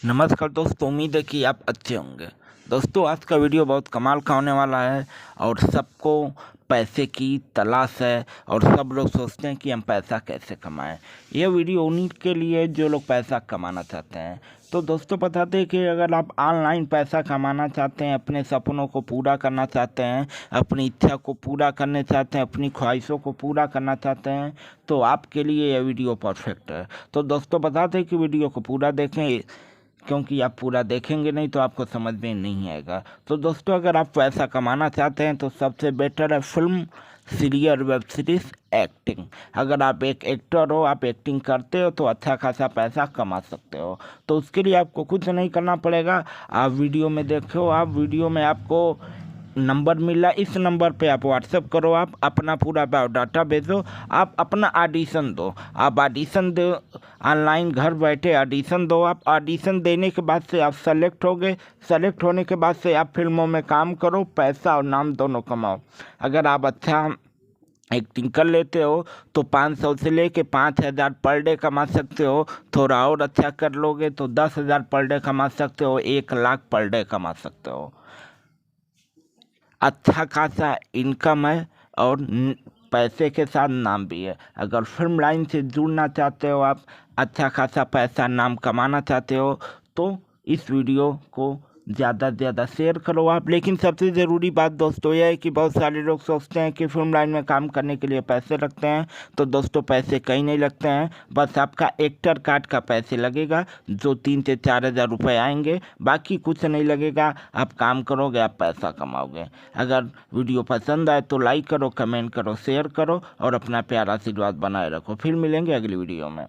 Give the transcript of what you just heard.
नमस्कार दोस्तों, उम्मीद है कि आप अच्छे होंगे। दोस्तों, आज का वीडियो बहुत कमाल का होने वाला है और सबको पैसे की तलाश है और सब लोग सोचते हैं कि हम पैसा कैसे कमाएं। यह वीडियो उन्हीं के लिए है जो लोग पैसा कमाना चाहते हैं। तो दोस्तों, बताते हैं कि अगर आप ऑनलाइन पैसा कमाना चाहते हैं, अपने सपनों को पूरा करना चाहते हैं, अपनी इच्छा को पूरा करना चाहते हैं, अपनी ख्वाहिशों को पूरा करना चाहते हैं, तो आपके लिए यह वीडियो परफेक्ट है। तो दोस्तों, बताते हैं कि वीडियो को पूरा देखें, क्योंकि आप पूरा देखेंगे नहीं तो आपको समझ में नहीं आएगा। तो दोस्तों, अगर आप पैसा कमाना चाहते हैं तो सबसे बेटर है film, serial, web series, acting. अगर आप एक एक्टर हो, आप एक्टिंग करते हो तो अच्छा खासा पैसा कमा सकते हो। तो उसके लिए आपको कुछ नहीं करना पड़ेगा। आप वीडियो में देखो, आप वीडियो में आपको नंबर मिला, इस नंबर पे आप व्हाट्सएप करो, आप अपना पूरा बायोडाटा भेजो, आप अपना ऑडिशन दो। आप ऑडिशन दो, ऑनलाइन घर बैठे ऑडिशन दो। आप ऑडिशन देने के बाद से आप सेलेक्ट हो गए। सेलेक्ट होने के बाद से आप फिल्मों में काम करो, पैसा और नाम दोनों कमाओ। अगर आप अच्छा एक्टिंग कर लेते हो तो 500 से लेके 5,000 पर डे कमा सकते हो। थोड़ा और अच्छा कर लोगे तो 10,000 पर डे कमा सकते हो, 1 लाख पर डे कमा सकते हो। अच्छा खासा इनकम है और पैसे के साथ नाम भी है। अगर फिल्म लाइन से जुड़ना चाहते हो, आप अच्छा खासा पैसा नाम कमाना चाहते हो, तो इस वीडियो को ज़्यादा से ज़्यादा शेयर करो आप। लेकिन सबसे ज़रूरी बात दोस्तों यह है कि बहुत सारे लोग सोचते हैं कि फिल्म लाइन में काम करने के लिए पैसे लगते हैं। तो दोस्तों, पैसे कहीं नहीं लगते हैं, बस आपका एक्टर कार्ड का पैसे लगेगा जो 3 से 4 हज़ार रुपये आएंगे, बाकी कुछ नहीं लगेगा। आप काम करोगे, आप पैसा कमाओगे। अगर वीडियो पसंद आए तो लाइक करो, कमेंट करो, शेयर करो और अपना प्यारा आशीर्वाद बनाए रखो। फिर मिलेंगे अगली वीडियो में।